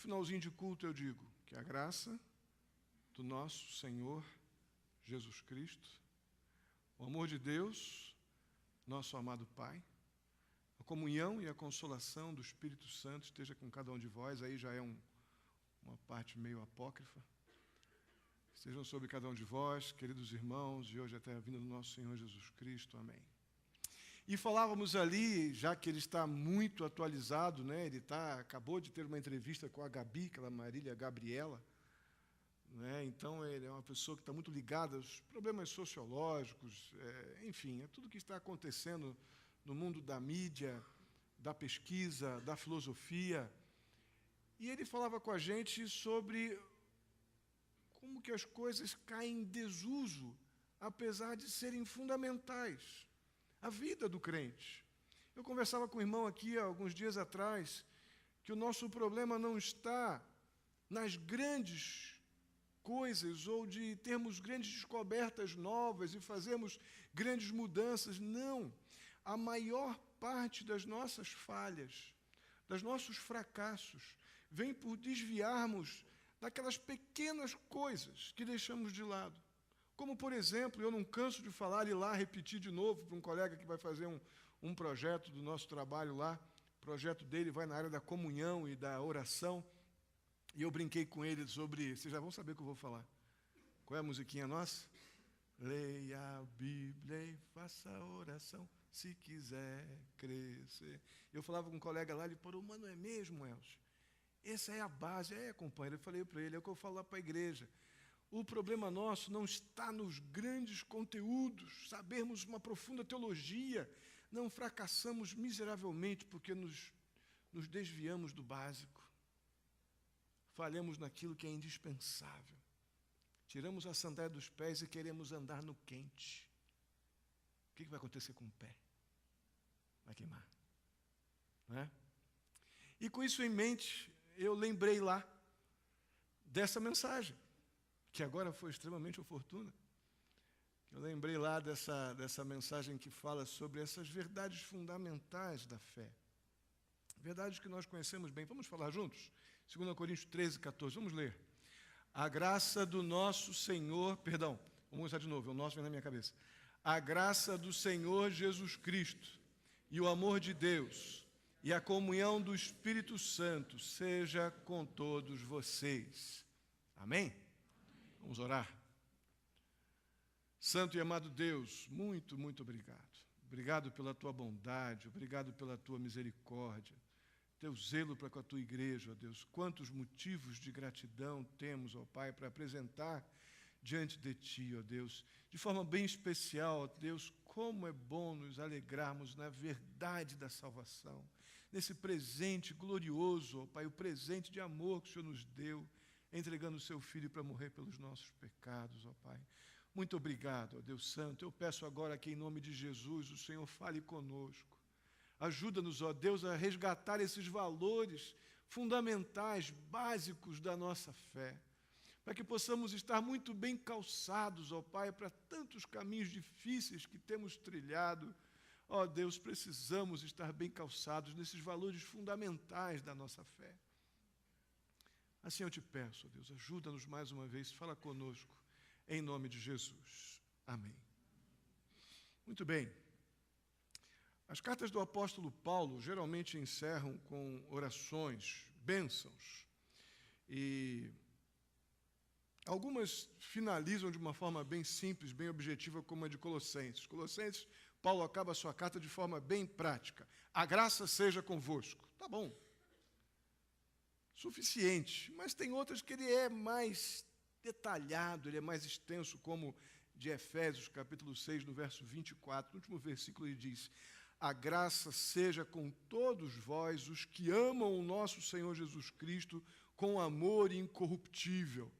finalzinho de culto eu digo que a graça do nosso Senhor Jesus Cristo, o amor de Deus, nosso amado Pai, a comunhão e a consolação do Espírito Santo esteja com cada um de vós. Aí já é uma parte meio apócrifa. Estejam sobre cada um de vós, queridos irmãos, e hoje até a vinda do nosso Senhor Jesus Cristo. Amém. E falávamos ali, já que ele está muito atualizado, né? Acabou de ter uma entrevista com a Gabi, aquela Marília Gabriela, né? Então ele é uma pessoa que está muito ligada aos problemas sociológicos, enfim, a tudo que está acontecendo no mundo da mídia, da pesquisa, da filosofia. E ele falava com a gente sobre como que as coisas caem em desuso, apesar de serem fundamentais. A vida do crente. Eu conversava com o irmão aqui há alguns dias atrás, que o nosso problema não está nas grandes coisas ou de termos grandes descobertas novas e fazermos grandes mudanças. Não. A maior parte das nossas falhas, dos nossos fracassos, vem por desviarmos daquelas pequenas coisas que deixamos de lado. Como, por exemplo, eu não canso de falar e lá repetir de novo para um colega que vai fazer um projeto do nosso trabalho lá. O projeto dele vai na área da comunhão e da oração. E eu brinquei com ele sobre... Vocês já vão saber o que eu vou falar. Qual é a musiquinha nossa? Leia a Bíblia e faça a oração, se quiser crescer. Eu falava com um colega lá, ele falou, mas não é mesmo, Elcio? Essa é a base. Companheiro, eu falei para ele, é o que eu falo lá para a igreja. O problema nosso não está nos grandes conteúdos, sabermos uma profunda teologia. Não fracassamos miseravelmente porque nos desviamos do básico. Falhamos naquilo que é indispensável. Tiramos a sandália dos pés e queremos andar no quente. O que vai acontecer com o pé? Vai queimar. Não é? E com isso em mente, eu lembrei lá dessa mensagem, que agora foi extremamente oportuna. Eu lembrei lá dessa mensagem que fala sobre essas verdades fundamentais da fé. Verdades que nós conhecemos bem. Vamos falar juntos? 2 Coríntios 13, 14. Vamos ler. A graça do nosso Senhor... Perdão, vamos começar de novo. O nosso vem na minha cabeça. A graça do Senhor Jesus Cristo e o amor de Deus e a comunhão do Espírito Santo seja com todos vocês. Amém? Vamos orar. Santo e amado Deus, muito, muito obrigado. Obrigado pela tua bondade, obrigado pela tua misericórdia, teu zelo para com a tua igreja, ó Deus. Quantos motivos de gratidão temos, ó Pai, para apresentar diante de ti, ó Deus. De forma bem especial, ó Deus, como é bom nos alegrarmos na verdade da salvação, nesse presente glorioso, ó Pai, o presente de amor que o Senhor nos deu, entregando o seu Filho para morrer pelos nossos pecados, ó Pai. Muito obrigado, ó Deus Santo. Eu peço agora que, em nome de Jesus, o Senhor fale conosco. Ajuda-nos, ó Deus, a resgatar esses valores fundamentais, básicos da nossa fé, para que possamos estar muito bem calçados, ó Pai, para tantos caminhos difíceis que temos trilhado. Ó Deus, precisamos estar bem calçados nesses valores fundamentais da nossa fé. Assim eu te peço, ó Deus, ajuda-nos mais uma vez, fala conosco, em nome de Jesus. Amém. Muito bem. As cartas do apóstolo Paulo geralmente encerram com orações, bênçãos. E algumas finalizam de uma forma bem simples, bem objetiva, como a de Colossenses. Colossenses, Paulo acaba a sua carta de forma bem prática. A graça seja convosco. Tá bom. Suficiente. Mas tem outras que ele é mais detalhado, ele é mais extenso, como de Efésios, capítulo 6, no verso 24. No último versículo ele diz: a graça seja com todos vós, os que amam o nosso Senhor Jesus Cristo, com amor incorruptível.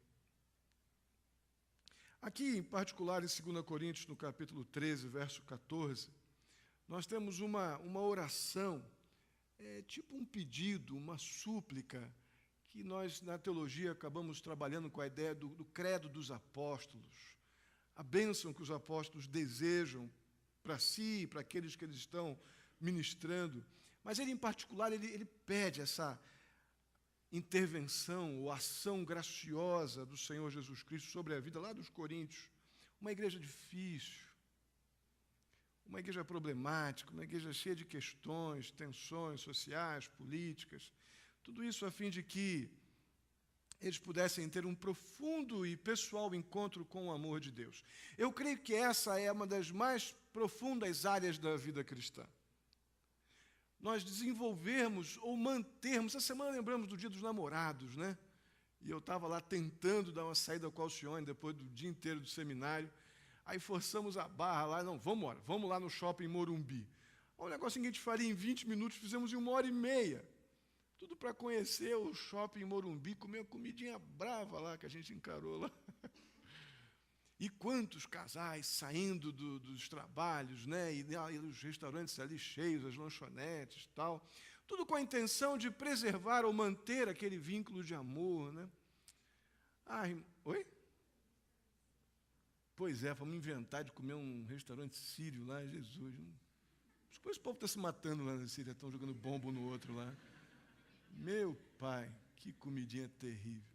Aqui, em particular, em 2 Coríntios, no capítulo 13, verso 14, nós temos uma oração, tipo um pedido, uma súplica, que nós, na teologia, acabamos trabalhando com a ideia do credo dos apóstolos, a bênção que os apóstolos desejam para si e para aqueles que eles estão ministrando. Mas ele, em particular, ele pede intervenção ou ação graciosa do Senhor Jesus Cristo sobre a vida lá dos coríntios. Uma igreja difícil, uma igreja problemática, uma igreja cheia de questões, tensões sociais, políticas, tudo isso a fim de que eles pudessem ter um profundo e pessoal encontro com o amor de Deus. Eu creio que essa é uma das mais profundas áreas da vida cristã. Nós desenvolvermos ou mantermos, essa semana lembramos do Dia dos Namorados, né? E eu estava lá tentando dar uma saída com a Alcione, depois do dia inteiro do seminário, aí forçamos a barra lá, não, vamos lá no shopping Morumbi. Um negócio que a gente faria em 20 minutos, fizemos em 1h30. Tudo para conhecer o shopping Morumbi, comer uma comidinha brava lá, que a gente encarou lá. E quantos casais saindo dos trabalhos, né? E os restaurantes ali cheios, as lanchonetes e tal. Tudo com a intenção de preservar ou manter aquele vínculo de amor, né? Oi? Pois é, vamos inventar de comer um restaurante sírio lá, Jesus. Depois o povo está se matando lá na Síria, estão jogando bomba um no outro lá. Meu pai, que comidinha terrível.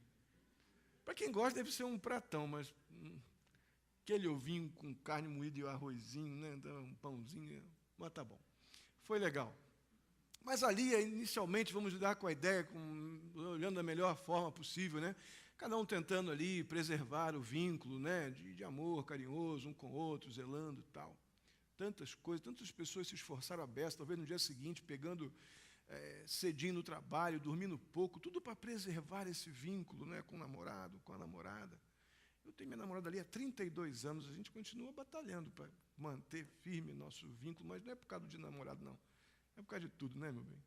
Para quem gosta, deve ser um pratão, mas aquele ovinho com carne moída e o arrozinho, né, um pãozinho, mas tá bom. Foi legal. Mas ali, inicialmente, vamos lidar com a ideia, olhando da melhor forma possível, né? Cada um tentando ali preservar o vínculo, né, de amor carinhoso, um com o outro, zelando e tal. Tantas coisas, tantas pessoas se esforçaram a beça, talvez no dia seguinte, pegando cedinho no trabalho, dormindo pouco, tudo para preservar esse vínculo, né, com o namorado, com a namorada. Eu tenho minha namorada ali há 32 anos, a gente continua batalhando para manter firme nosso vínculo, mas não é por causa de namorado, não. É por causa de tudo, né, meu bem?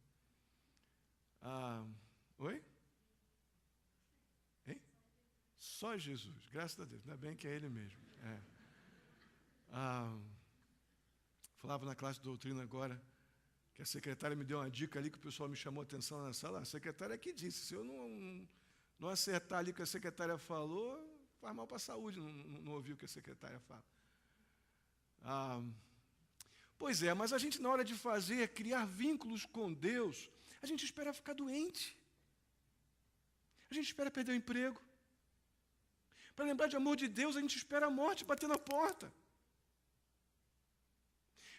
Oi? Hein? Só Jesus, graças a Deus, ainda bem que é Ele mesmo. Falava na classe de doutrina agora, que a secretária me deu uma dica ali, que o pessoal me chamou a atenção na sala. A secretária que disse, se eu não acertar ali o que a secretária falou, faz mal para a saúde, não ouvir o que a secretária fala. Pois é, mas a gente, na hora de criar vínculos com Deus, a gente espera ficar doente. A gente espera perder o emprego. Para lembrar de amor de Deus, a gente espera a morte bater na porta.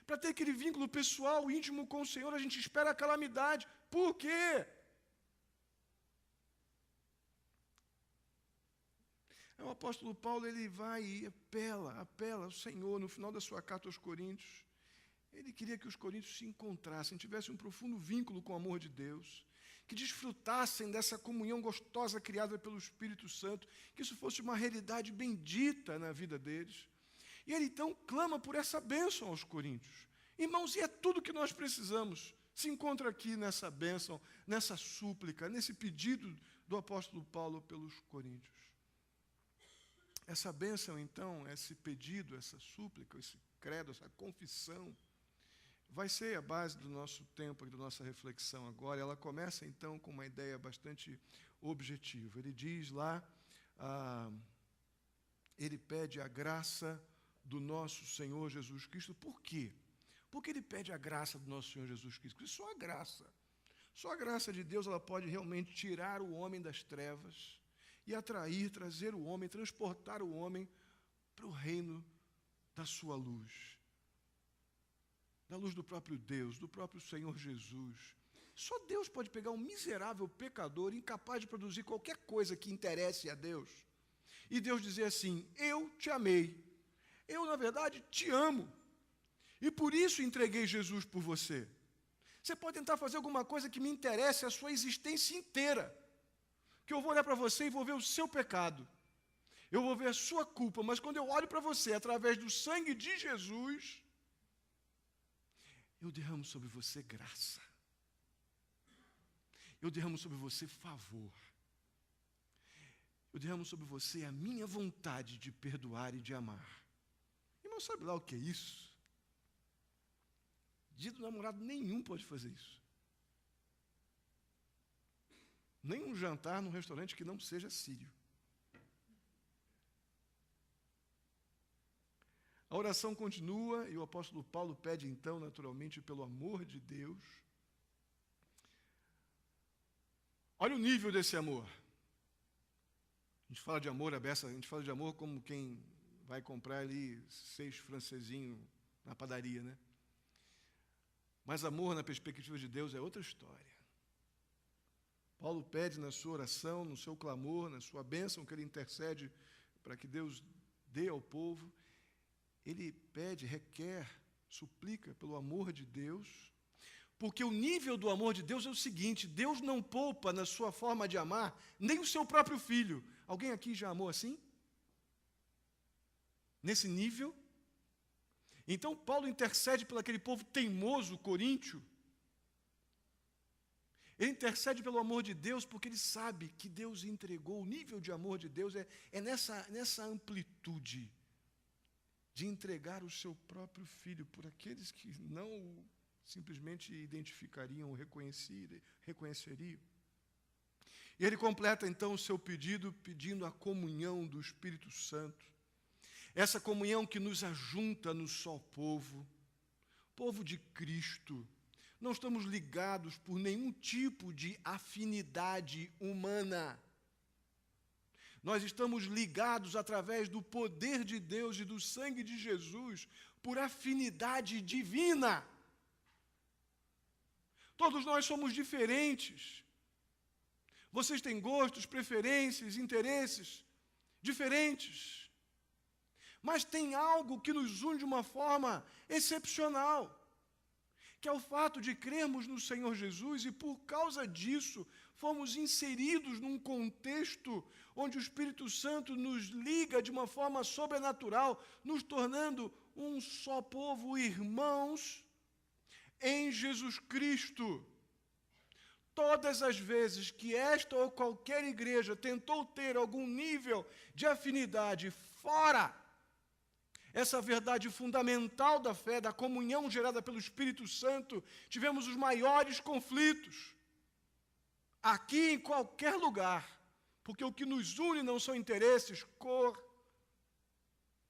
Para ter aquele vínculo pessoal, íntimo com o Senhor, a gente espera a calamidade. Por quê? O apóstolo Paulo, ele vai e apela ao Senhor, no final da sua carta aos Coríntios. Ele queria que os coríntios se encontrassem, tivessem um profundo vínculo com o amor de Deus, que desfrutassem dessa comunhão gostosa criada pelo Espírito Santo, que isso fosse uma realidade bendita na vida deles. E ele então clama por essa bênção aos coríntios. Irmãos, e é tudo que nós precisamos. Se encontra aqui nessa bênção, nessa súplica, nesse pedido do apóstolo Paulo pelos coríntios. Essa bênção, então, esse pedido, essa súplica, esse credo, essa confissão, vai ser a base do nosso tempo e da nossa reflexão agora. Ela começa, então, com uma ideia bastante objetiva. Ele diz lá, ele pede a graça do nosso Senhor Jesus Cristo. Por quê? Porque ele pede a graça do nosso Senhor Jesus Cristo. Porque só a graça de Deus, ela pode realmente tirar o homem das trevas e atrair, trazer o homem, transportar o homem para o reino da sua luz. Da luz do próprio Deus, do próprio Senhor Jesus. Só Deus pode pegar um miserável pecador, incapaz de produzir qualquer coisa que interesse a Deus, e Deus dizer assim, eu te amei, eu, na verdade, te amo, e por isso entreguei Jesus por você. Você pode tentar fazer alguma coisa que me interesse a sua existência inteira, que eu vou olhar para você e vou ver o seu pecado, eu vou ver a sua culpa, mas quando eu olho para você, através do sangue de Jesus, eu derramo sobre você graça. Eu derramo sobre você favor. Eu derramo sobre você a minha vontade de perdoar e de amar. Irmão, sabe lá o que é isso? Dia do namorado nenhum pode fazer isso. Nem um jantar num restaurante que não seja sírio. A oração continua e o apóstolo Paulo pede, então, naturalmente, pelo amor de Deus, Olha o nível desse amor. A gente fala de amor à beça, a gente fala de amor como quem vai comprar ali 6 francesinhos na padaria, né? Mas amor na perspectiva de Deus é outra história. Paulo pede na sua oração, no seu clamor, na sua bênção que ele intercede para que Deus dê ao povo, ele pede, requer, suplica pelo amor de Deus, porque o nível do amor de Deus é o seguinte: Deus não poupa na sua forma de amar nem o seu próprio filho. Alguém aqui já amou assim? Nesse nível? Então Paulo intercede por aquele povo teimoso, coríntio. Ele intercede pelo amor de Deus porque ele sabe que Deus entregou, o nível de amor de Deus é nessa amplitude de entregar o seu próprio filho por aqueles que não simplesmente identificariam ou reconheceriam. E ele completa então o seu pedido, pedindo a comunhão do Espírito Santo. Essa comunhão que nos ajunta no só povo, povo de Cristo. Não estamos ligados por nenhum tipo de afinidade humana. Nós estamos ligados através do poder de Deus e do sangue de Jesus por afinidade divina. Todos nós somos diferentes. Vocês têm gostos, preferências, interesses diferentes. Mas tem algo que nos une de uma forma excepcional, que é o fato de crermos no Senhor Jesus e, por causa disso, fomos inseridos num contexto onde o Espírito Santo nos liga de uma forma sobrenatural, nos tornando um só povo, irmãos, em Jesus Cristo. Todas as vezes que esta ou qualquer igreja tentou ter algum nível de afinidade fora essa verdade fundamental da fé, da comunhão gerada pelo Espírito Santo, tivemos os maiores conflitos. Aqui, em qualquer lugar, porque o que nos une não são interesses, cor,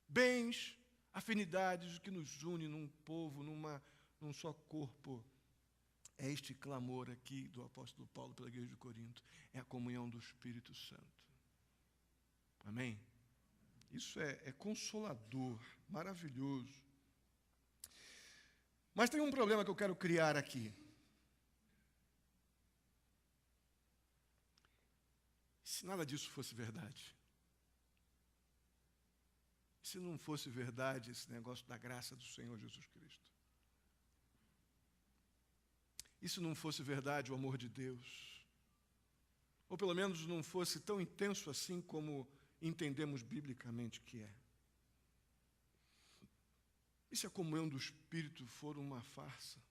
bens, afinidades, o que nos une num povo, num só corpo, é este clamor aqui do apóstolo Paulo pela igreja de Corinto, é a comunhão do Espírito Santo. Amém? Isso é consolador, maravilhoso. Mas tem um problema que eu quero criar aqui. Se nada disso fosse verdade, se não fosse verdade esse negócio da graça do Senhor Jesus Cristo, e se não fosse verdade o amor de Deus, ou pelo menos não fosse tão intenso assim como entendemos biblicamente que é. E se a comunhão do Espírito for uma farsa?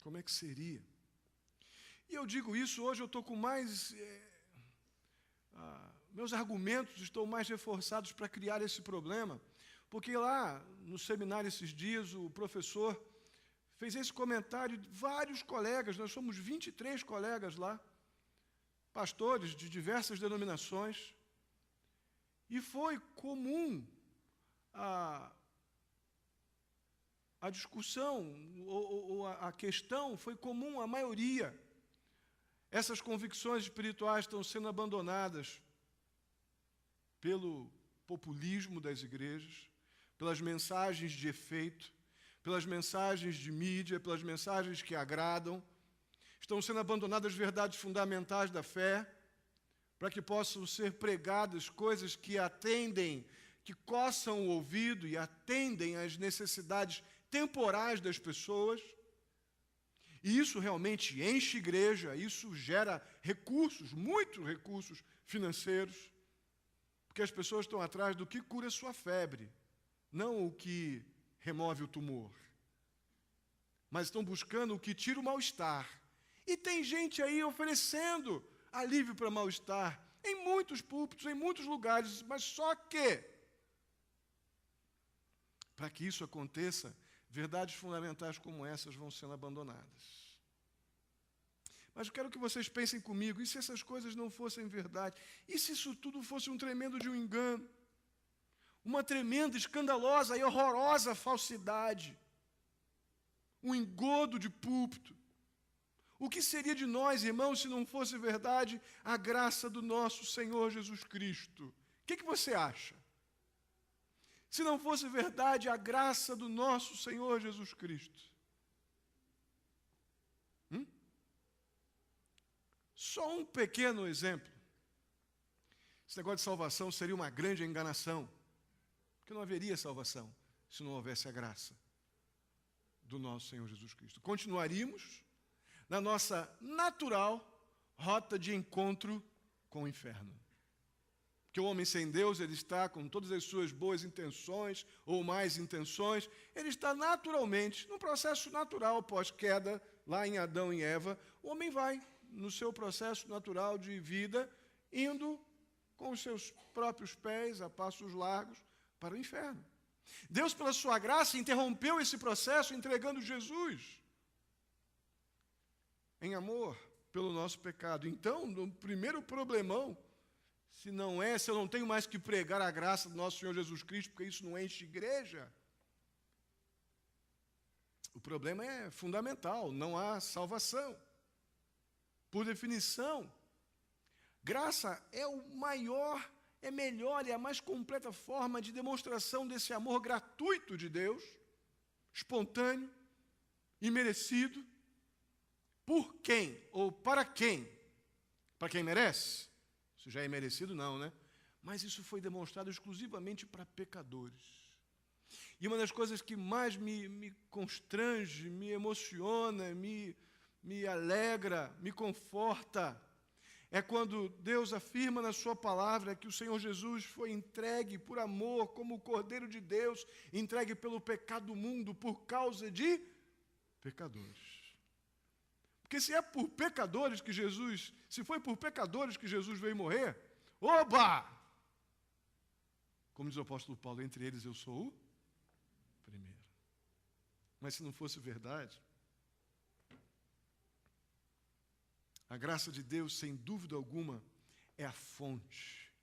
Como é que seria? E eu digo isso, hoje eu estou com mais... meus argumentos estão mais reforçados para criar esse problema, porque lá no seminário esses dias o professor fez esse comentário de vários colegas, nós somos 23 colegas lá, pastores de diversas denominações, e foi comum a discussão, ou a questão, foi comum à maioria. Essas convicções espirituais estão sendo abandonadas pelo populismo das igrejas, pelas mensagens de efeito, pelas mensagens de mídia, pelas mensagens que agradam. Estão sendo abandonadas verdades fundamentais da fé, para que possam ser pregadas coisas que atendem, que coçam o ouvido e atendem às necessidades temporais das pessoas. E isso realmente enche igreja, isso gera recursos, muitos recursos financeiros, porque as pessoas estão atrás do que cura sua febre, não o que remove o tumor, mas estão buscando o que tira o mal-estar. E tem gente aí oferecendo alívio para mal-estar, em muitos púlpitos, em muitos lugares, mas só que, para que isso aconteça, verdades fundamentais como essas vão sendo abandonadas. Mas eu quero que vocês pensem comigo, e se essas coisas não fossem verdade? E se isso tudo fosse um tremendo de um engano? Uma tremenda, escandalosa e horrorosa falsidade? Um engodo de púlpito? O que seria de nós, irmãos, se não fosse verdade a graça do nosso Senhor Jesus Cristo? O que você acha? Se não fosse verdade a graça do nosso Senhor Jesus Cristo? Só um pequeno exemplo. Esse negócio de salvação seria uma grande enganação, porque não haveria salvação se não houvesse a graça do nosso Senhor Jesus Cristo. Continuaríamos na nossa natural rota de encontro com o inferno. Porque o homem sem Deus, ele está com todas as suas boas intenções ou más intenções, ele está naturalmente, num processo natural pós-queda, lá em Adão e Eva, o homem vai no seu processo natural de vida, indo com os seus próprios pés, a passos largos, para o inferno. Deus, pela sua graça, interrompeu esse processo entregando Jesus em amor pelo nosso pecado. Então, no primeiro problemão, se eu não tenho mais que pregar a graça do nosso Senhor Jesus Cristo, porque isso não enche igreja, o problema é fundamental, não há salvação. Por definição, graça é o maior, é melhor e a mais completa forma de demonstração desse amor gratuito de Deus, espontâneo, imerecido. Por quem ou para quem? Para quem merece? Isso já é merecido, não, né? Mas isso foi demonstrado exclusivamente para pecadores. E uma das coisas que mais me constrange, me emociona, me alegra, me conforta, é quando Deus afirma na sua palavra que o Senhor Jesus foi entregue por amor, como o Cordeiro de Deus, entregue pelo pecado do mundo por causa de pecadores. Porque se foi por pecadores que Jesus veio morrer, oba! Como diz o apóstolo Paulo, entre eles eu sou o primeiro. Mas se não fosse verdade, a graça de Deus, sem dúvida alguma, é a fonte,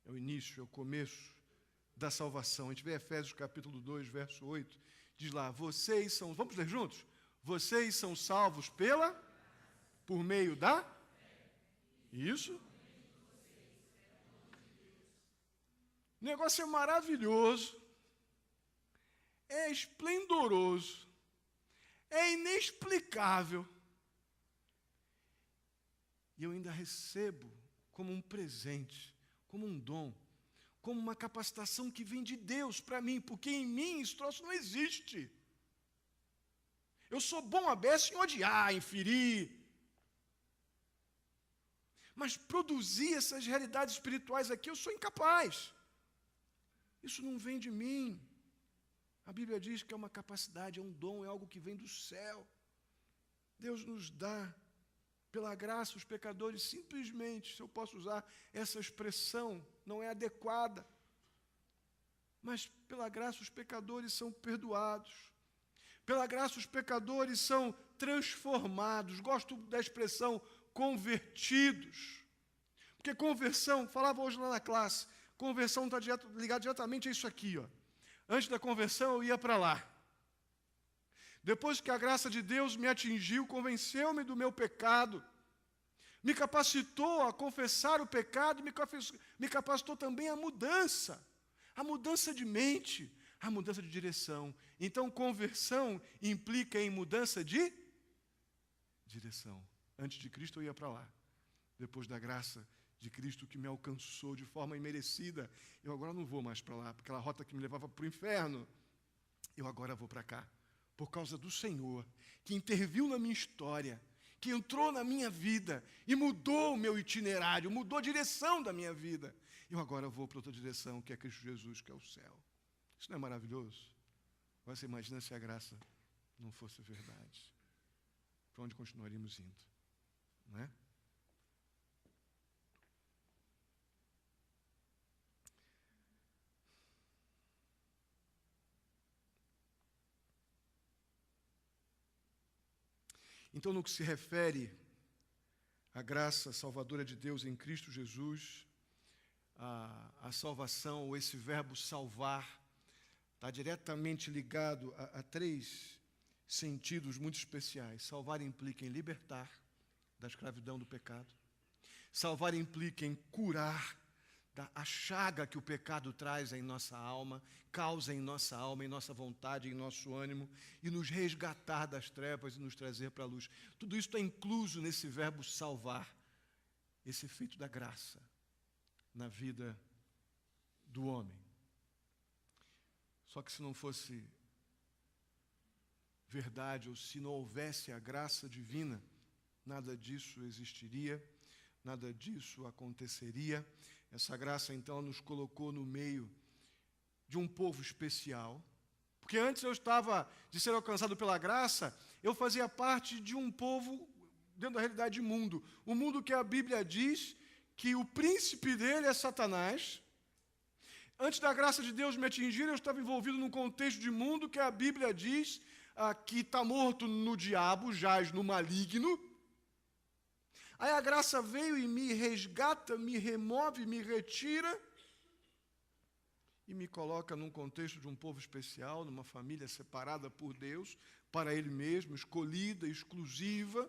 é o início, é o começo da salvação. A gente vê Efésios capítulo 2, verso 8, diz lá, vocês são, vamos ler juntos? Vocês são salvos por meio da? Isso? O negócio é maravilhoso, é esplendoroso, é inexplicável. E eu ainda recebo como um presente, como um dom, como uma capacitação que vem de Deus para mim, porque em mim esse troço não existe. Eu sou bom a beça em odiar, em ferir. Mas produzir essas realidades espirituais aqui, eu sou incapaz. Isso não vem de mim. A Bíblia diz que é uma capacidade, é um dom, é algo que vem do céu. Deus nos dá, pela graça, os pecadores, simplesmente, se eu posso usar essa expressão, não é adequada, mas pela graça os pecadores são perdoados. Pela graça os pecadores são transformados. Gosto da expressão convertidos. Porque conversão, falava hoje lá na classe, conversão está ligada diretamente a isso aqui. Ó. Antes da conversão eu ia para lá. Depois que a graça de Deus me atingiu, convenceu-me do meu pecado, me capacitou a confessar o pecado, me capacitou também a mudança de mente, a mudança de direção. Então, conversão implica em mudança de direção. Antes de Cristo eu ia para lá. Depois da graça de Cristo que me alcançou de forma imerecida, eu agora não vou mais para lá, porque aquela rota que me levava para o inferno, eu agora vou para cá. Por causa do Senhor, que interviu na minha história, que entrou na minha vida e mudou o meu itinerário, mudou a direção da minha vida. Eu agora vou para outra direção, que é Cristo Jesus, que é o céu. Isso não é maravilhoso? Agora você imagina se a graça não fosse verdade. Para onde continuaríamos indo? Não é? Então, no que se refere à graça salvadora de Deus em Cristo Jesus, a salvação, ou esse verbo salvar, está diretamente ligado a três sentidos muito especiais. Salvar implica em libertar da escravidão do pecado. Salvar implica em curar a chaga que o pecado traz em nossa alma, causa em nossa alma, em nossa vontade, em nosso ânimo, e nos resgatar das trevas e nos trazer para a luz. Tudo isso está incluso nesse verbo salvar, esse efeito da graça na vida do homem. Só que se não fosse verdade, ou se não houvesse a graça divina, nada disso existiria, nada disso aconteceria. Essa graça, então, nos colocou no meio de um povo especial, porque antes eu estava, de ser alcançado pela graça, eu fazia parte de um povo dentro da realidade de mundo. O mundo que a Bíblia diz que o príncipe dele é Satanás. Antes da graça de Deus me atingir, eu estava envolvido num contexto de mundo que a Bíblia diz que está morto no diabo, jaz no maligno. Aí a graça veio e me resgata, me remove, me retira e me coloca num contexto de um povo especial, numa família separada por Deus, para Ele mesmo, escolhida, exclusiva.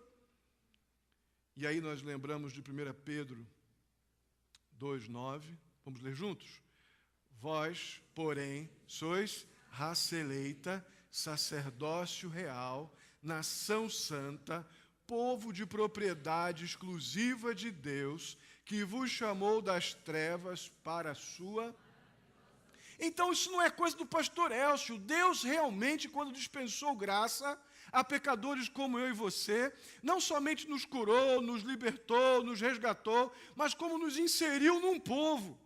E aí nós lembramos de 1 Pedro 2,9. Vamos ler juntos? Vós, porém, sois raça eleita, sacerdócio real, nação santa, povo de propriedade exclusiva de Deus, que vos chamou das trevas para a sua... Então isso não é coisa do pastor Elcio. Deus realmente, quando dispensou graça a pecadores como eu e você, não somente nos curou, nos libertou, nos resgatou, mas como nos inseriu num povo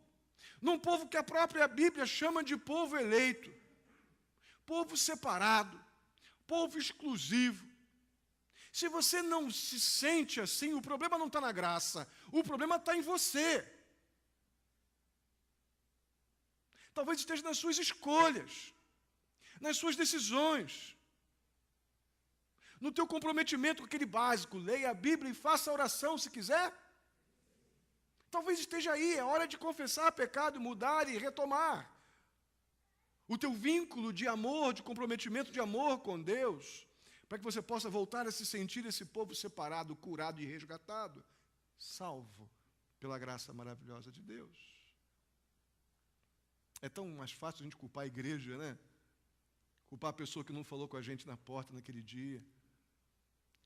que a própria Bíblia chama de povo eleito, povo separado, povo exclusivo. Se você não se sente assim, o problema não está na graça, o problema está em você. Talvez esteja nas suas escolhas, nas suas decisões, no teu comprometimento com aquele básico, leia a Bíblia e faça a oração se quiser. Talvez esteja aí, é hora de confessar pecado, mudar e retomar o teu vínculo de amor, de comprometimento de amor com Deus, para que você possa voltar a se sentir esse povo separado, curado e resgatado, salvo pela graça maravilhosa de Deus. É tão mais fácil a gente culpar a igreja, né? Culpar a pessoa que não falou com a gente na porta naquele dia.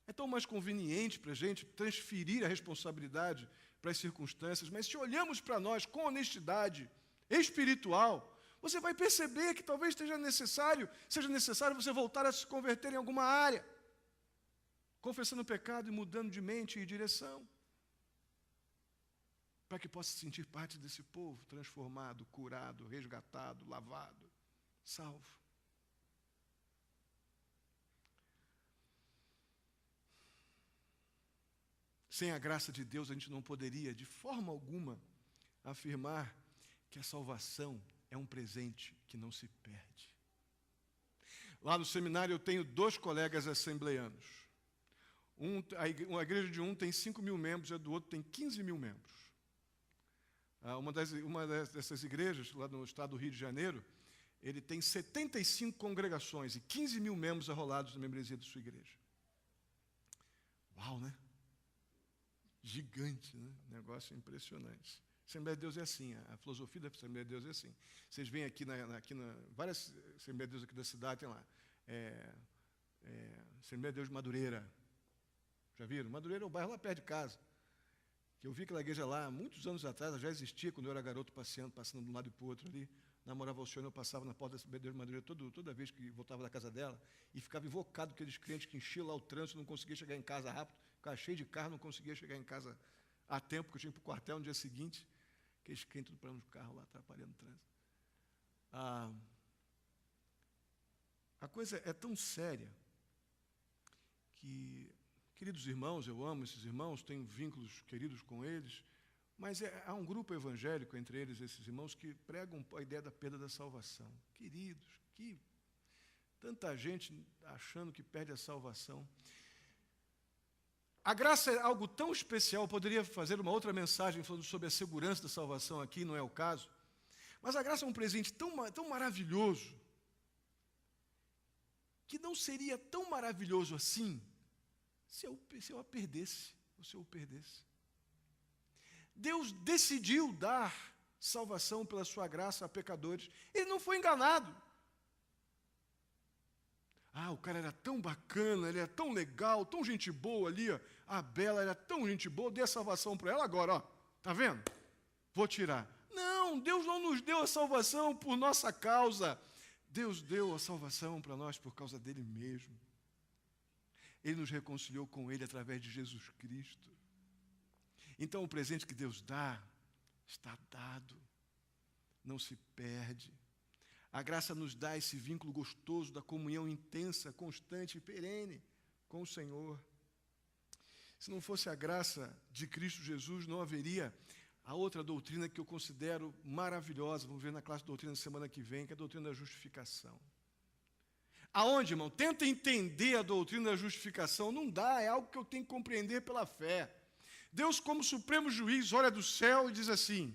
É tão mais conveniente para a gente transferir a responsabilidade para as circunstâncias, mas se olhamos para nós com honestidade espiritual, você vai perceber que talvez seja necessário você voltar a se converter em alguma área, confessando o pecado e mudando de mente e direção, para que possa sentir parte desse povo transformado, curado, resgatado, lavado, salvo. Sem a graça de Deus, a gente não poderia, de forma alguma, afirmar que a salvação é um presente que não se perde. Lá no seminário eu tenho 2 colegas assembleanos. A igreja de um tem 5.000 membros, a do outro tem 15.000 membros. Uma dessas igrejas, lá no estado do Rio de Janeiro, ele tem 75 congregações e 15.000 membros arrolados na membresia de sua igreja. Uau, né? Gigante, né? Negócio impressionante. Assembleia de Deus é assim, a filosofia da Assembleia de Deus é assim. Vocês vêm aqui várias Assembleias de Deus aqui da cidade, tem lá. Assembleia de Deus de Madureira. Já viram? Madureira é o bairro lá perto de casa. Que eu vi aquela igreja lá, muitos anos atrás, já existia, quando eu era garoto, passando de um lado e para o outro ali. Namorava o senhor, eu passava na porta da Assembleia de Deus de Madureira toda vez que voltava da casa dela e ficava invocado com aqueles crentes que enchiam lá o trânsito, não conseguia chegar em casa rápido, ficava cheio de carro, não conseguia chegar em casa a tempo, porque eu tinha que ir para o quartel no dia seguinte. Aqueles crentes tudo parando no carro lá, atrapalhando o trânsito. A coisa é tão séria que, queridos irmãos, eu amo esses irmãos, tenho vínculos queridos com eles, mas há um grupo evangélico, entre eles esses irmãos, que pregam a ideia da perda da salvação. Queridos, que tanta gente achando que perde a salvação. A graça é algo tão especial, eu poderia fazer uma outra mensagem falando sobre a segurança da salvação aqui, não é o caso. Mas a graça é um presente tão maravilhoso que não seria tão maravilhoso assim se eu a perdesse, ou se eu o perdesse. Deus decidiu dar salvação pela sua graça a pecadores. Ele não foi enganado. O cara era tão bacana, ele era tão legal, tão gente boa ali, ó. A Bela era tão gente boa, dei a salvação para ela agora, ó. Tá vendo? Vou tirar. Não, Deus não nos deu a salvação por nossa causa. Deus deu a salvação para nós por causa dele mesmo. Ele nos reconciliou com ele através de Jesus Cristo. Então o presente que Deus dá, está dado. Não se perde. A graça nos dá esse vínculo gostoso da comunhão intensa, constante e perene com o Senhor. Se não fosse a graça de Cristo Jesus, não haveria a outra doutrina que eu considero maravilhosa. Vamos ver na classe de doutrina semana que vem, que é a doutrina da justificação. Aonde, irmão? Tenta entender a doutrina da justificação. Não dá, é algo que eu tenho que compreender pela fé. Deus, como supremo juiz, olha do céu e diz assim: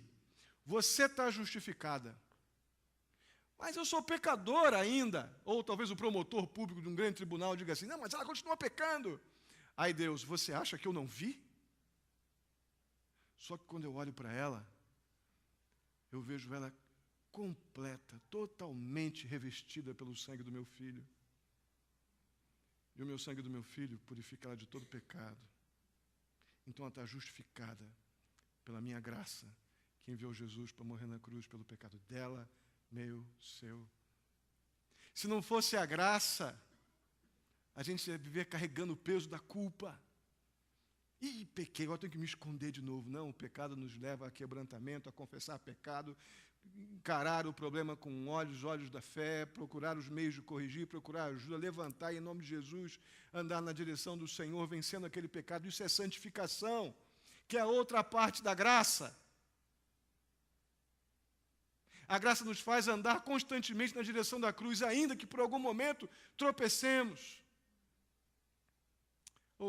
você está justificada. Mas eu sou pecador ainda. Ou talvez o promotor público de um grande tribunal diga assim: não, mas ela continua pecando. Aí Deus, você acha que eu não vi? Só que quando eu olho para ela, eu vejo ela completa, totalmente revestida pelo sangue do meu filho. E o meu sangue do meu filho purifica ela de todo pecado. Então ela está justificada pela minha graça, que enviou Jesus para morrer na cruz pelo pecado dela, meu, seu. Se não fosse a graça, a gente ia viver carregando o peso da culpa. Pequei, agora tenho que me esconder de novo. Não, o pecado nos leva a quebrantamento, a confessar pecado, encarar o problema com olhos da fé, procurar os meios de corrigir, procurar ajuda, levantar e, em nome de Jesus, andar na direção do Senhor, vencendo aquele pecado. Isso é santificação, que é a outra parte da graça. A graça nos faz andar constantemente na direção da cruz, ainda que por algum momento tropecemos.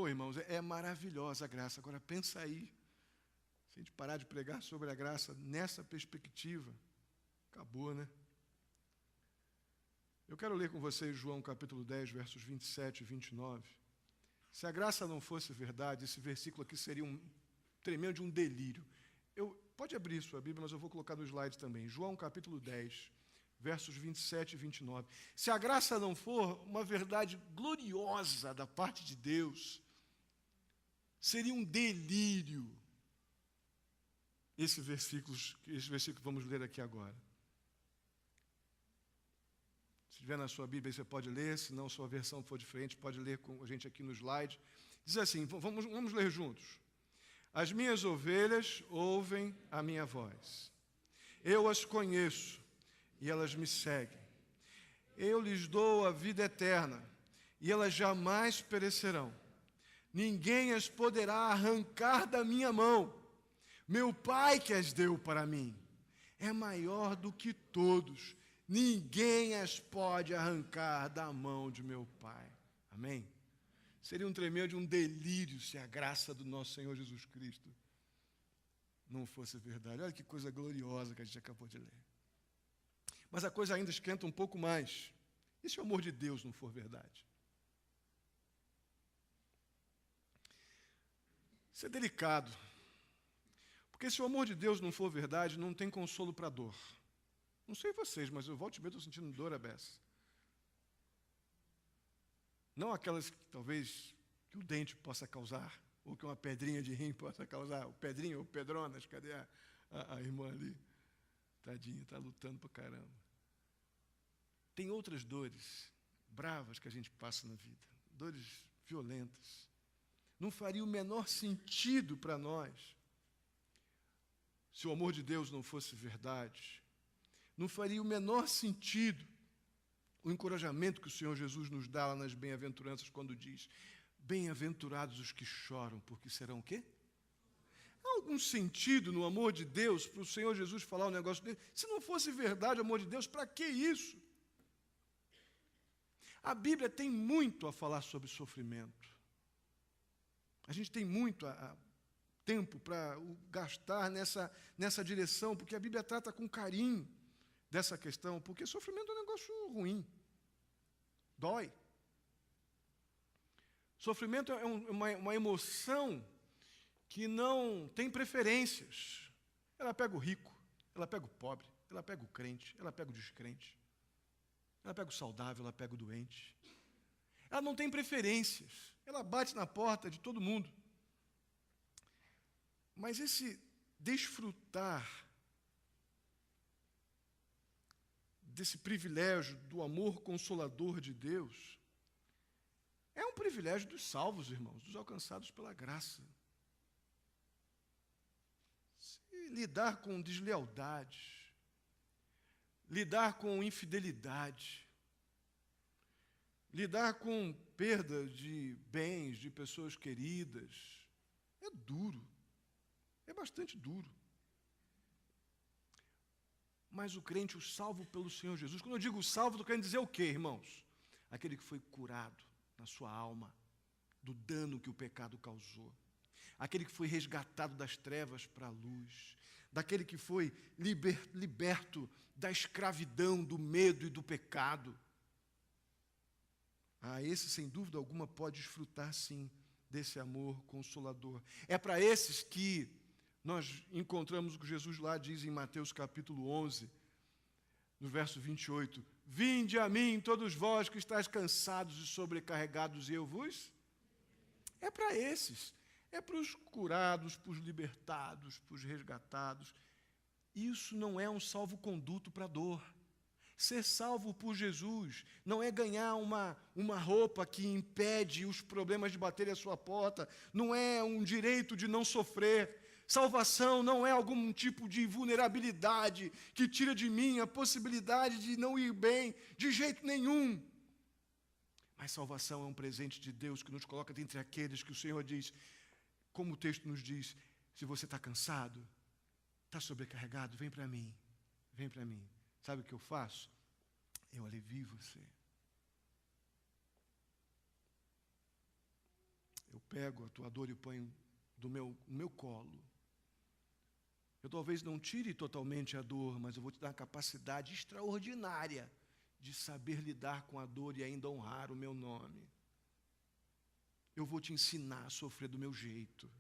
Irmãos, é maravilhosa a graça. Agora pensa aí, se a gente parar de pregar sobre a graça nessa perspectiva, acabou, né? Eu quero ler com vocês João capítulo 10, versos 27 e 29. Se a graça não fosse verdade, esse versículo aqui seria tremendo de um delírio. Pode abrir sua Bíblia, mas eu vou colocar no slide também. João capítulo 10, versos 27 e 29. Se a graça não for uma verdade gloriosa da parte de Deus, seria um delírio esse versículo que vamos ler aqui agora. Se tiver na sua Bíblia, você pode ler, se não sua versão for diferente, pode ler com a gente aqui no slide. Diz assim, vamos ler juntos. As minhas ovelhas ouvem a minha voz. Eu as conheço e elas me seguem. Eu lhes dou a vida eterna e elas jamais perecerão. Ninguém as poderá arrancar da minha mão. Meu Pai que as deu para mim é maior do que todos. Ninguém as pode arrancar da mão de meu Pai. Amém? Seria um tremendo delírio se a graça do nosso Senhor Jesus Cristo não fosse verdade. Olha que coisa gloriosa que a gente acabou de ler. Mas a coisa ainda esquenta um pouco mais. E se o amor de Deus não for verdade? Isso é delicado. Porque se o amor de Deus não for verdade, não tem consolo para a dor. Não sei vocês, mas eu volto e meio estou sentindo dor à beça. Não aquelas que talvez que o dente possa causar, ou que uma pedrinha de rim possa causar. O pedrinho ou pedronas, cadê a irmã ali? Tadinha, está lutando para caramba. Tem outras dores bravas que a gente passa na vida, dores violentas. Não faria o menor sentido para nós se o amor de Deus não fosse verdade. Não faria o menor sentido o encorajamento que o Senhor Jesus nos dá lá nas bem-aventuranças, quando diz: bem-aventurados os que choram, porque serão o quê? Há algum sentido no amor de Deus para o Senhor Jesus falar um negócio dele? Se não fosse verdade o amor de Deus, para que isso? A Bíblia tem muito a falar sobre sofrimento. A gente tem muito tempo para gastar nessa direção, porque a Bíblia trata com carinho dessa questão, porque sofrimento é um negócio ruim. Dói. Sofrimento é uma emoção que não tem preferências. Ela pega o rico, ela pega o pobre, ela pega o crente, ela pega o descrente. Ela pega o saudável, ela pega o doente. Ela não tem preferências. Ela bate na porta de todo mundo. Mas esse desfrutar desse privilégio do amor consolador de Deus é um privilégio dos salvos, irmãos, dos alcançados pela graça. Se lidar com deslealdade, lidar com infidelidade, lidar com perda de bens, de pessoas queridas, é duro, é bastante duro. Mas o crente, o salvo pelo Senhor Jesus, quando eu digo salvo, estou querendo dizer o quê, irmãos? Aquele que foi curado na sua alma, do dano que o pecado causou. Aquele que foi resgatado das trevas para a luz. Daquele que foi liberto da escravidão, do medo e do pecado. Esse, sem dúvida alguma, pode desfrutar, sim, desse amor consolador. É para esses que nós encontramos o que Jesus lá diz em Mateus capítulo 11, no verso 28. Vinde a mim, todos vós que estáis cansados e sobrecarregados, e eu vos... É para esses. É para os curados, para os libertados, para os resgatados. Isso não é um salvo-conduto para a dor. Ser salvo por Jesus não é ganhar uma roupa que impede os problemas de baterem à sua porta, não é um direito de não sofrer. Salvação não é algum tipo de vulnerabilidade que tira de mim a possibilidade de não ir bem, de jeito nenhum. Mas salvação é um presente de Deus que nos coloca dentre aqueles que o Senhor diz, como o texto nos diz, se você está cansado, está sobrecarregado, vem para mim, vem para mim. Sabe o que eu faço? Eu alivio você. Eu pego a tua dor e ponho no meu colo. Eu talvez não tire totalmente a dor, mas eu vou te dar uma capacidade extraordinária de saber lidar com a dor e ainda honrar o meu nome. Eu vou te ensinar a sofrer do meu jeito.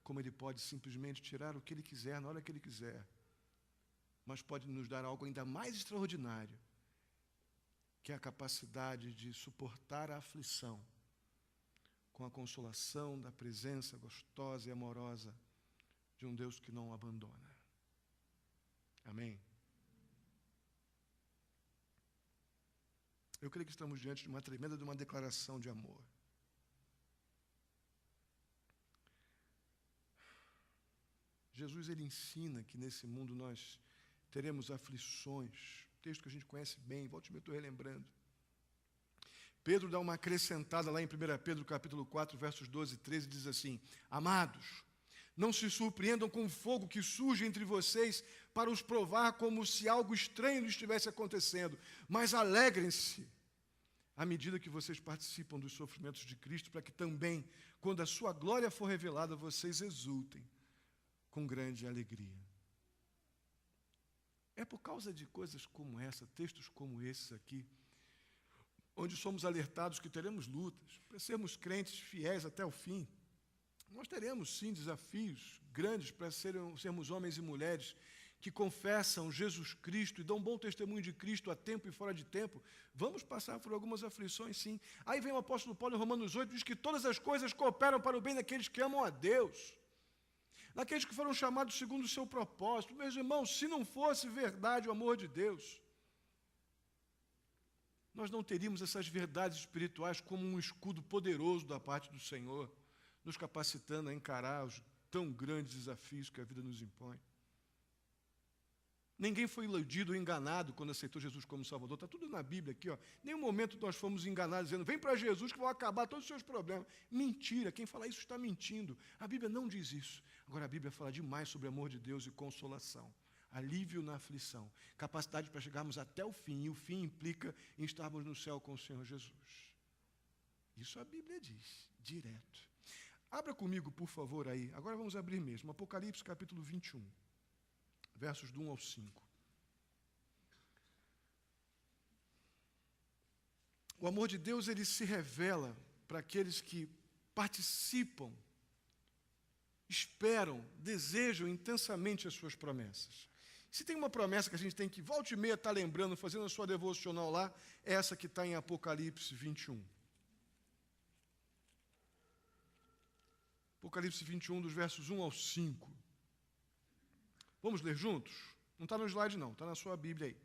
Como Ele pode simplesmente tirar o que Ele quiser, na hora que Ele quiser. Mas pode nos dar algo ainda mais extraordinário, que é a capacidade de suportar a aflição com a consolação da presença gostosa e amorosa de um Deus que não o abandona. Amém? Eu creio que estamos diante de uma tremenda declaração de amor. Jesus, ele ensina que nesse mundo nós teremos aflições, texto que a gente conhece bem, volte-me, eu estou relembrando. Pedro dá uma acrescentada lá em 1 Pedro capítulo 4, versos 12 e 13, diz assim, amados, não se surpreendam com o fogo que surge entre vocês para os provar como se algo estranho estivesse acontecendo, mas alegrem-se à medida que vocês participam dos sofrimentos de Cristo, para que também, quando a sua glória for revelada, vocês exultem com grande alegria. É por causa de coisas como essa, textos como esses aqui, onde somos alertados que teremos lutas, para sermos crentes fiéis até o fim. Nós teremos, sim, desafios grandes para sermos homens e mulheres que confessam Jesus Cristo e dão bom testemunho de Cristo a tempo e fora de tempo. Vamos passar por algumas aflições, sim. Aí vem o apóstolo Paulo em Romanos 8, diz que todas as coisas cooperam para o bem daqueles que amam a Deus, daqueles que foram chamados segundo o seu propósito. Meus irmãos, se não fosse verdade o amor de Deus, nós não teríamos essas verdades espirituais como um escudo poderoso da parte do Senhor, nos capacitando a encarar os tão grandes desafios que a vida nos impõe. Ninguém foi iludido ou enganado quando aceitou Jesus como Salvador. Está tudo na Bíblia aqui. Nenhum momento nós fomos enganados dizendo, vem para Jesus que vão acabar todos os seus problemas. Mentira, quem fala isso está mentindo. A Bíblia não diz isso. Agora a Bíblia fala demais sobre amor de Deus e consolação. Alívio na aflição. Capacidade para chegarmos até o fim. E o fim implica em estarmos no céu com o Senhor Jesus. Isso a Bíblia diz, direto. Abra comigo, por favor, aí. Agora vamos abrir mesmo. Apocalipse capítulo 21. Versos do 1 ao 5. O amor de Deus, ele se revela para aqueles que participam, esperam, desejam intensamente as suas promessas. Se tem uma promessa que a gente tem que, volta e meia, estar lembrando, fazendo a sua devocional lá, é essa que está em Apocalipse 21. Apocalipse 21, dos versos 1 ao 5. Vamos ler juntos? Não está no slide não, está na sua Bíblia aí.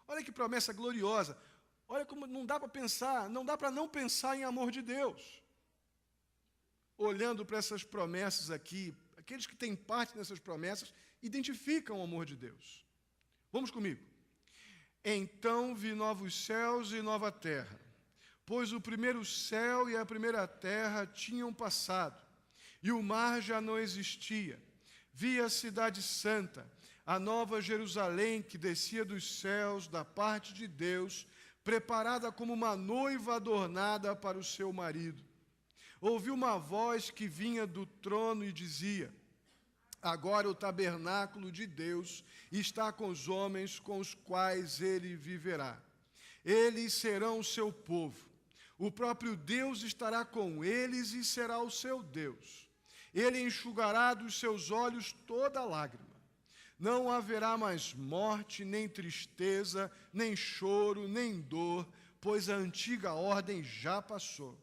Olha que promessa gloriosa. Olha como não dá para pensar, não dá para não pensar em amor de Deus. Olhando para essas promessas aqui, aqueles que têm parte nessas promessas, identificam o amor de Deus. Vamos comigo. Então vi novos céus e nova terra, pois o primeiro céu e a primeira terra tinham passado, e o mar já não existia. Vi a cidade santa, a nova Jerusalém, que descia dos céus da parte de Deus, preparada como uma noiva adornada para o seu marido. Ouvi uma voz que vinha do trono e dizia: agora o tabernáculo de Deus está com os homens com os quais ele viverá. Eles serão o seu povo. O próprio Deus estará com eles e será o seu Deus. Ele enxugará dos seus olhos toda lágrima. Não haverá mais morte, nem tristeza, nem choro, nem dor, pois a antiga ordem já passou.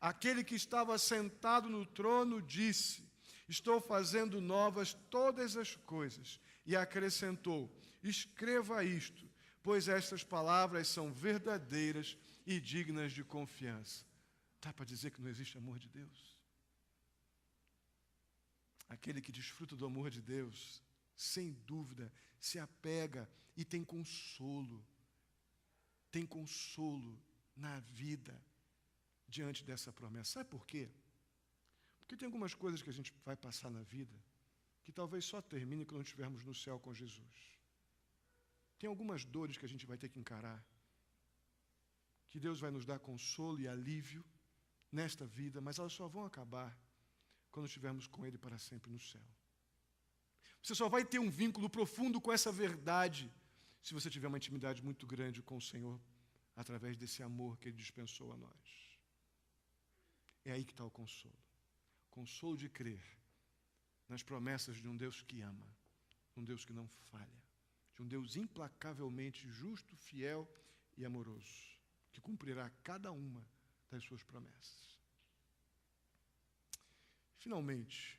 Aquele que estava sentado no trono disse: estou fazendo novas todas as coisas. E acrescentou: escreva isto, pois estas palavras são verdadeiras e dignas de confiança. Dá para dizer que não existe amor de Deus? Aquele que desfruta do amor de Deus, sem dúvida, se apega e tem consolo na vida diante dessa promessa. Sabe por quê? Porque tem algumas coisas que a gente vai passar na vida que talvez só termine quando estivermos no céu com Jesus. Tem algumas dores que a gente vai ter que encarar, que Deus vai nos dar consolo e alívio nesta vida, mas elas só vão acabar quando estivermos com Ele para sempre no céu. Você só vai ter um vínculo profundo com essa verdade se você tiver uma intimidade muito grande com o Senhor através desse amor que Ele dispensou a nós. É aí que está o consolo. Consolo de crer nas promessas de um Deus que ama, um Deus que não falha, de um Deus implacavelmente justo, fiel e amoroso, que cumprirá cada uma das suas promessas. Finalmente,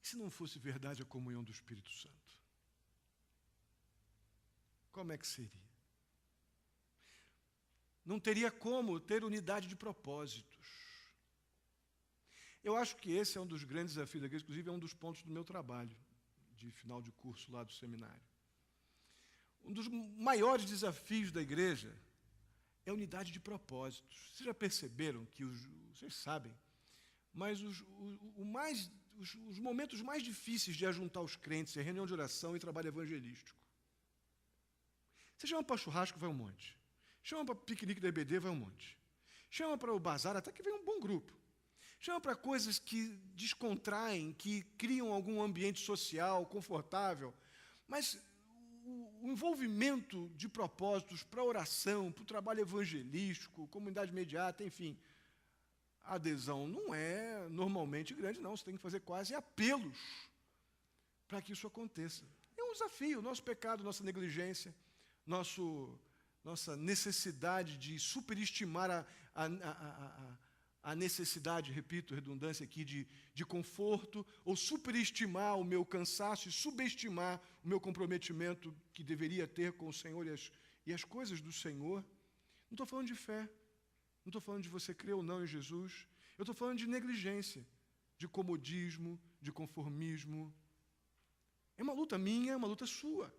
e se não fosse verdade a comunhão do Espírito Santo? Como é que seria? Não teria como ter unidade de propósitos. Eu acho que esse é um dos grandes desafios da igreja, inclusive é um dos pontos do meu trabalho, de final de curso lá do seminário. Um dos maiores desafios da igreja é a unidade de propósitos. Vocês já perceberam que, vocês sabem, mas os momentos mais difíceis de ajuntar os crentes é reunião de oração e trabalho evangelístico. Você chama para churrasco, vai um monte. Chama para piquenique da EBD, vai um monte. Chama para o bazar, até que vem um bom grupo. Chama para coisas que descontraem, que criam algum ambiente social confortável. Mas o envolvimento de propósitos para oração, para o trabalho evangelístico, comunidade imediata, enfim, a adesão não é normalmente grande, não. Você tem que fazer quase apelos para que isso aconteça. É um desafio, nosso pecado, nossa negligência, nossa necessidade de superestimar a necessidade, repito, redundância aqui, de conforto, ou superestimar o meu cansaço e subestimar o meu comprometimento que deveria ter com o Senhor e as coisas do Senhor. Não estou falando de fé, não estou falando de você crer ou não em Jesus, eu estou falando de negligência, de comodismo, de conformismo. É uma luta minha, é uma luta sua.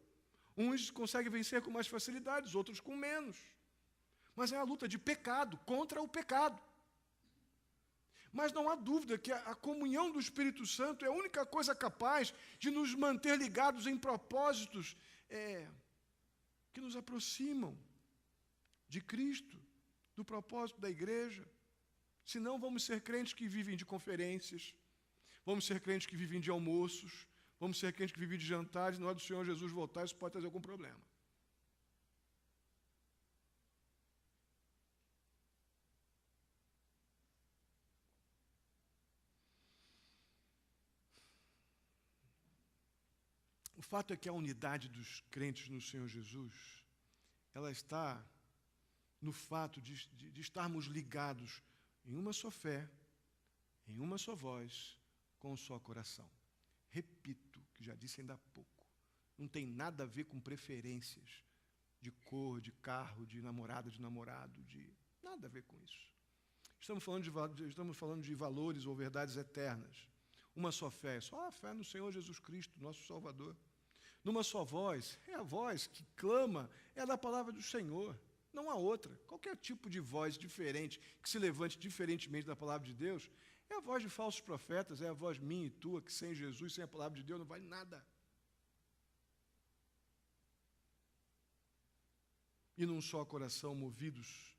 Uns conseguem vencer com mais facilidades, outros com menos. Mas é a luta de pecado contra o pecado. Mas não há dúvida que a comunhão do Espírito Santo é a única coisa capaz de nos manter ligados em propósitos que nos aproximam de Cristo, do propósito da igreja. Senão vamos ser crentes que vivem de conferências, vamos ser crentes que vivem de almoços, vamos ser crentes que vivem de jantares. Na hora do Senhor Jesus voltar, isso pode trazer algum problema. O fato é que a unidade dos crentes no Senhor Jesus, ela está no fato de estarmos ligados em uma só fé, em uma só voz, com um só coração. Repito, que já disse ainda há pouco, não tem nada a ver com preferências de cor, de carro, de namorada, de namorado, nada a ver com isso. Estamos falando de valores ou verdades eternas. Uma só fé, só a fé no Senhor Jesus Cristo, nosso Salvador. Numa só voz, é a voz que clama, é a da palavra do Senhor, não há outra. Qualquer tipo de voz diferente, que se levante diferentemente da palavra de Deus, é a voz de falsos profetas, é a voz minha e tua, que sem Jesus, sem a palavra de Deus, não vale nada. E num só coração, movidos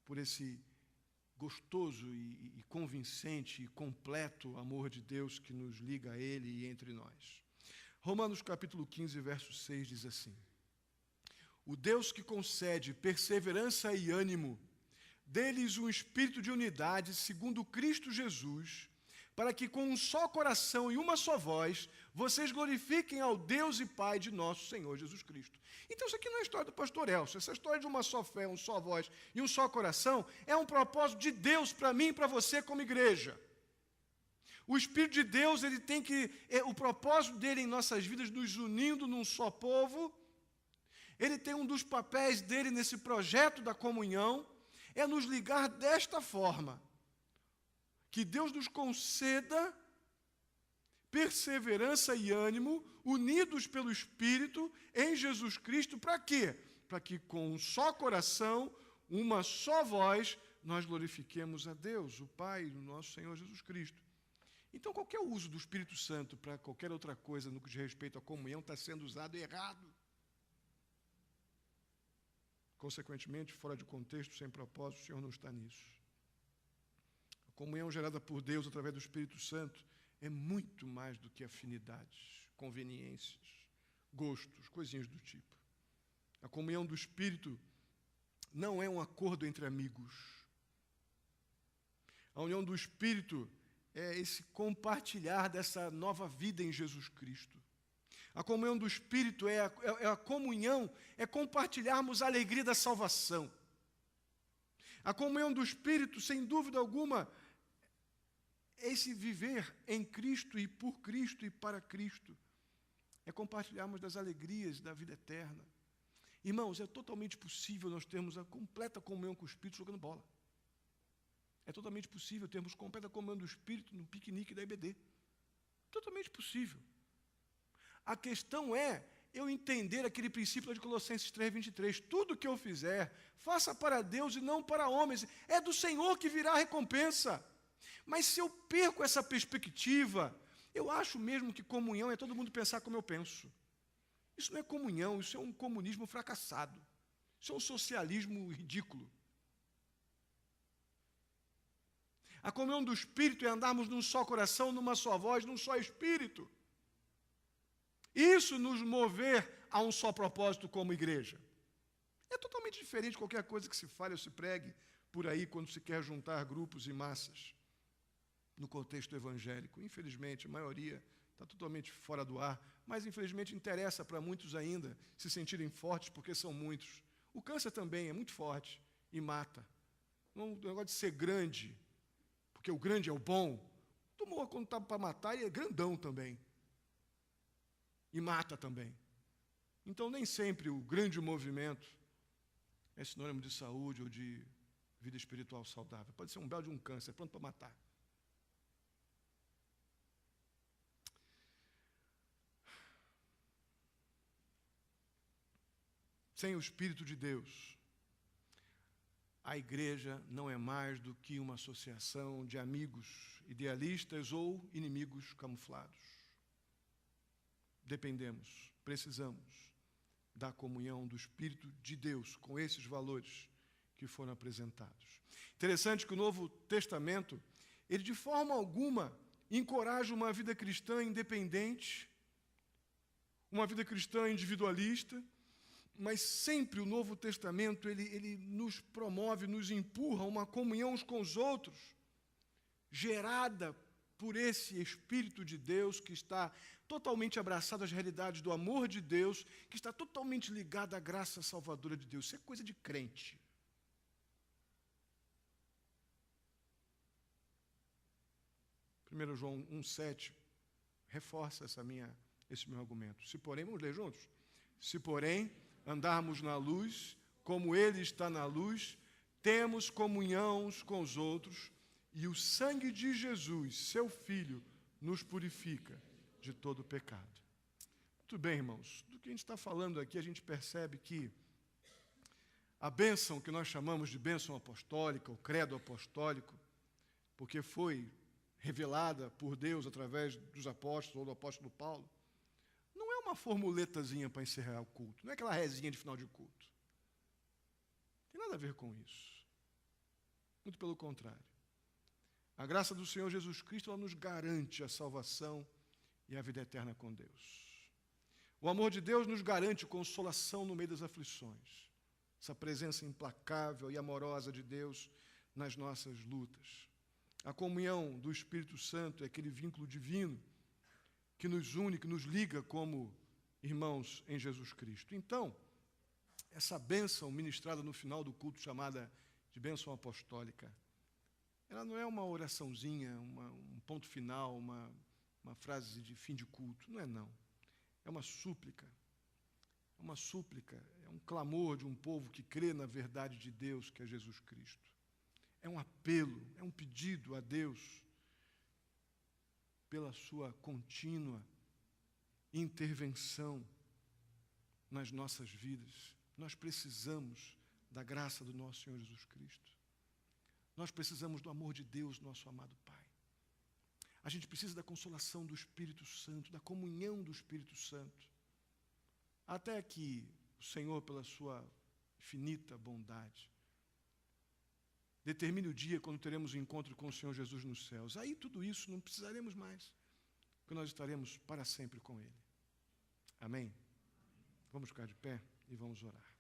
por esse gostoso e convincente e completo amor de Deus que nos liga a Ele e entre nós. Romanos capítulo 15, verso 6 diz assim: o Deus que concede perseverança e ânimo, dê-lhes um espírito de unidade, segundo Cristo Jesus, para que com um só coração e uma só voz, vocês glorifiquem ao Deus e Pai de nosso Senhor Jesus Cristo. Então isso aqui não é a história do pastor Elcio, essa história de uma só fé, uma só voz e um só coração, é um propósito de Deus para mim e para você como igreja. O Espírito de Deus, ele tem o propósito dele em nossas vidas, nos unindo num só povo. Ele tem um dos papéis dele nesse projeto da comunhão, é nos ligar desta forma, que Deus nos conceda perseverança e ânimo, unidos pelo Espírito, em Jesus Cristo, para quê? Para que com um só coração, uma só voz, nós glorifiquemos a Deus, o Pai, o nosso Senhor Jesus Cristo. Então, qualquer uso do Espírito Santo para qualquer outra coisa no que diz respeito à comunhão está sendo usado errado. Consequentemente, fora de contexto, sem propósito, o Senhor não está nisso. A comunhão gerada por Deus através do Espírito Santo é muito mais do que afinidades, conveniências, gostos, coisinhas do tipo. A comunhão do Espírito não é um acordo entre amigos. A união do Espírito é esse compartilhar dessa nova vida em Jesus Cristo. A comunhão do Espírito é a comunhão, é compartilharmos a alegria da salvação. A comunhão do Espírito, sem dúvida alguma, é esse viver em Cristo e por Cristo e para Cristo. É compartilharmos das alegrias da vida eterna. Irmãos, é totalmente possível nós termos a completa comunhão com o Espírito jogando bola. É totalmente possível termos completa comunhão do Espírito no piquenique da IBD. Totalmente possível. A questão é eu entender aquele princípio de Colossenses 3:23. Tudo que eu fizer, faça para Deus e não para homens. É do Senhor que virá a recompensa. Mas se eu perco essa perspectiva, eu acho mesmo que comunhão é todo mundo pensar como eu penso. Isso não é comunhão, isso é um comunismo fracassado. Isso é um socialismo ridículo. A comunhão do Espírito é andarmos num só coração, numa só voz, num só Espírito. Isso nos mover a um só propósito como igreja. É totalmente diferente de qualquer coisa que se fale ou se pregue por aí quando se quer juntar grupos e massas no contexto evangélico. Infelizmente, a maioria está totalmente fora do ar, mas infelizmente interessa para muitos ainda se sentirem fortes porque são muitos. O câncer também é muito forte e mata. O negócio de ser grande, porque o grande é o bom, tomou quando está para matar e é grandão também. E mata também. Então, nem sempre o grande movimento é sinônimo de saúde ou de vida espiritual saudável. Pode ser um belo de um câncer, pronto para matar. Sem o Espírito de Deus, a igreja não é mais do que uma associação de amigos idealistas ou inimigos camuflados. Dependemos, precisamos da comunhão do Espírito de Deus com esses valores que foram apresentados. Interessante que o Novo Testamento, ele de forma alguma encoraja uma vida cristã independente, uma vida cristã individualista, mas sempre o Novo Testamento, ele nos promove, nos empurra uma comunhão uns com os outros, gerada por esse Espírito de Deus que está totalmente abraçado às realidades do amor de Deus, que está totalmente ligado à graça salvadora de Deus. Isso é coisa de crente. João 1,7 reforça esse meu argumento. Se porém, vamos ler juntos? Se porém andarmos na luz, como Ele está na luz, temos comunhão uns com os outros, e o sangue de Jesus, seu Filho, nos purifica de todo pecado. Muito bem, irmãos. Do que a gente está falando aqui, a gente percebe que a bênção que nós chamamos de bênção apostólica, o credo apostólico, porque foi revelada por Deus através dos apóstolos ou do apóstolo Paulo, não é uma formuletazinha para encerrar o culto, não é aquela rezinha de final de culto. Não tem nada a ver com isso. Muito pelo contrário. A graça do Senhor Jesus Cristo, ela nos garante a salvação e a vida eterna com Deus. O amor de Deus nos garante consolação no meio das aflições. Essa presença implacável e amorosa de Deus nas nossas lutas. A comunhão do Espírito Santo é aquele vínculo divino que nos une, que nos liga como irmãos em Jesus Cristo. Então, essa bênção ministrada no final do culto, chamada de bênção apostólica, ela não é uma oraçãozinha, um ponto final, uma frase de fim de culto. Não é, não. É uma súplica. É uma súplica, é um clamor de um povo que crê na verdade de Deus, que é Jesus Cristo. É um apelo, é um pedido a Deus pela sua contínua intervenção nas nossas vidas. Nós precisamos da graça do nosso Senhor Jesus Cristo. Nós precisamos do amor de Deus, nosso amado Pai. A gente precisa da consolação do Espírito Santo, da comunhão do Espírito Santo. Até que o Senhor, pela sua infinita bondade, determine o dia quando teremos o encontro com o Senhor Jesus nos céus. Aí tudo isso não precisaremos mais, porque nós estaremos para sempre com Ele. Amém? Vamos ficar de pé e vamos orar.